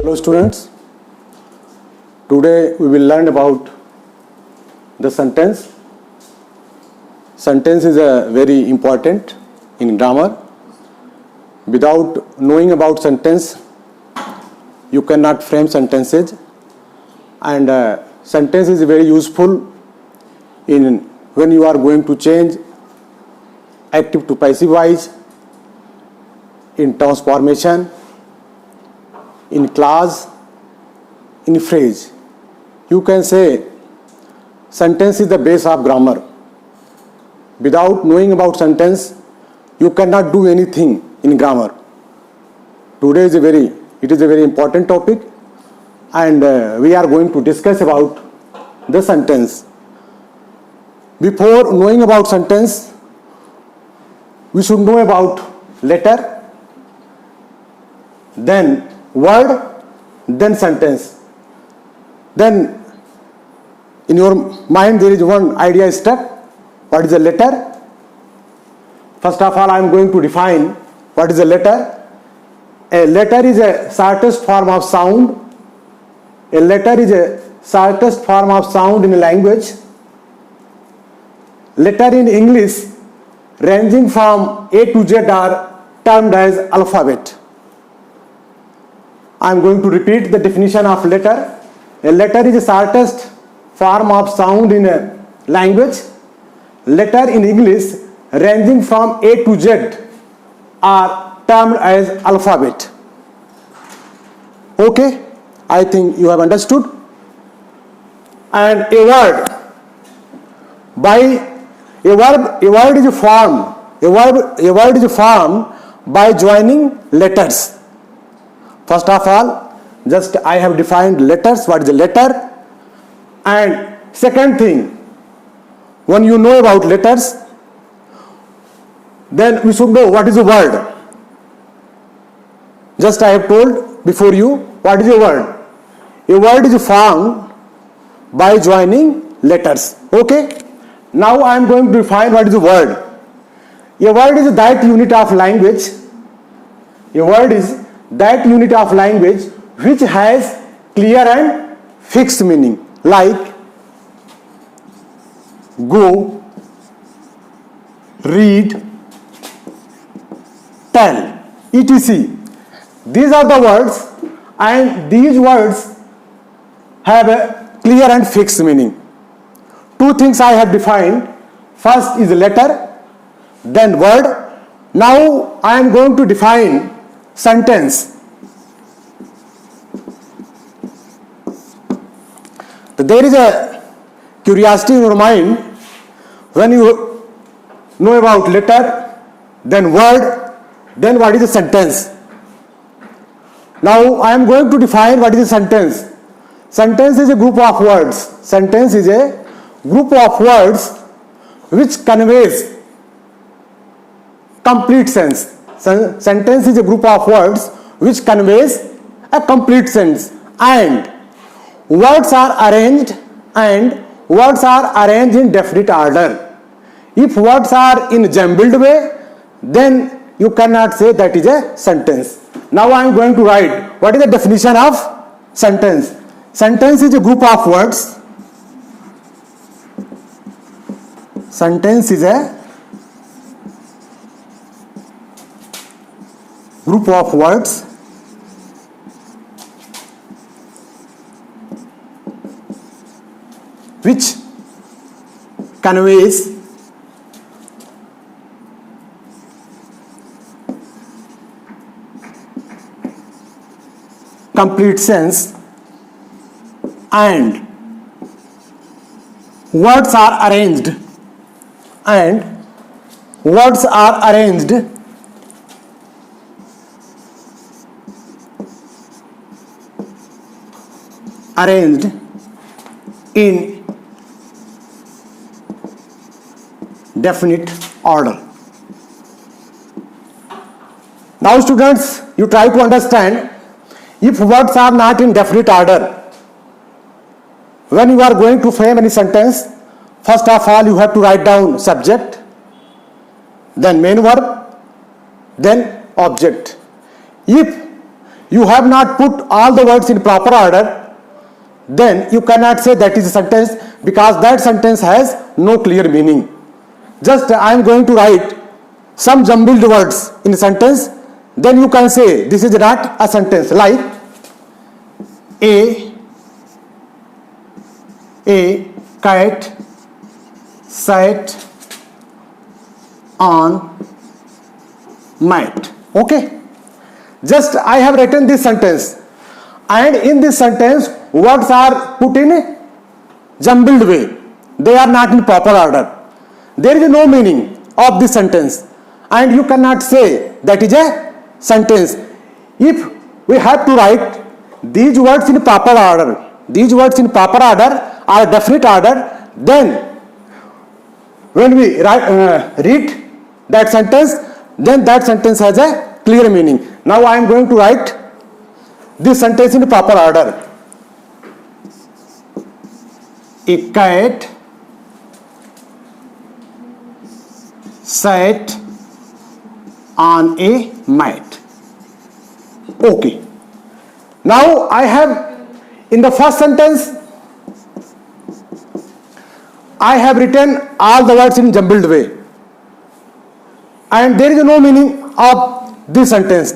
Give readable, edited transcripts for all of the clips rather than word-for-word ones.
Hello students, today we will learn about the sentence. Sentence is very important in grammar. Without knowing about sentence, you cannot frame sentences, and sentence is very useful in when you are going to change active to passive voice, in transformation, in clause, in phrase. You can say sentence is the base of grammar. Without knowing about sentence, you cannot do anything in grammar. Today is a very important topic, and we are going to discuss about the sentence. Before knowing about sentence, we should know about letter, then word, then sentence. Then in your mind there is one idea stuck. What is a letter? First of all, I am going to define what is a letter. A letter is a shortest form of sound. A letter is a shortest form of sound in a language. Letter in English ranging from A to Z are termed as alphabet. I am going to repeat the definition of letter. A letter is the shortest form of sound in a language. Letter in English ranging from A to Z are termed as alphabet. Okay, I think you have understood. And a word is formed by joining letters. First of all, just I have defined letters. What is a letter? And second thing, when you know about letters, then we should know what is a word. Just I have told before you what is a word. A word is formed by joining letters. Okay? Now I am going to define what is a word. A word is that unit of language. A word is that unit of language which has clear and fixed meaning, like go, read, tell, etc. These are the words, and these words have a clear and fixed meaning. Two things I have defined. First is letter, then word. Now I am going to define sentence. There is a curiosity in your mind when you know about letter, then word, then what is a sentence. Now I am going to define what is a sentence. Sentence is a group of words. Sentence is a group of words which conveys complete sense. Sentence is a group of words which conveys a complete sense, and words are arranged in definite order. If words are in jumbled way, then you cannot say that is a sentence. Now I am going to write what is the definition of sentence. Sentence is a group of words. Sentence is a group of words which conveys complete sense, and words are arranged in definite order. Now students, you try to understand, if words are not in definite order, when you are going to frame any sentence, first of all you have to write down subject, then main verb, then object. If you have not put all the words in proper order, then you cannot say that is a sentence, because that sentence has no clear meaning. Just I am going to write some jumbled words in a sentence, then you can say this is not a sentence. Like a cat sat on mat. Okay, just I have written this sentence, and in this sentence words are put in a jumbled way. They are not in proper order. There is no meaning of this sentence, and you cannot say that is a sentence. If we have to write these words in proper order, these words in proper order or definite order, then when we read that sentence, then that sentence has a clear meaning. Now I am going to write this sentence in proper order. A cat sat on a mat. Okay. Now I have, in the first sentence, I have written all the words in jumbled way, and there is no meaning of this sentence.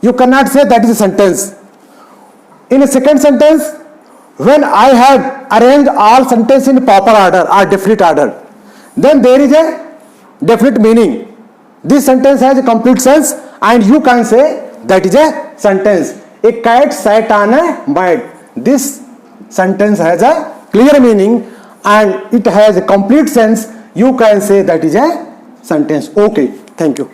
You cannot say that is a sentence. In a second sentence, when I have arranged all sentences in proper order or definite order, then there is a definite meaning. This sentence has a complete sense, and you can say that is a sentence. A cat sat on a mat. This sentence has a clear meaning and it has a complete sense. You can say that is a sentence. Okay, thank you.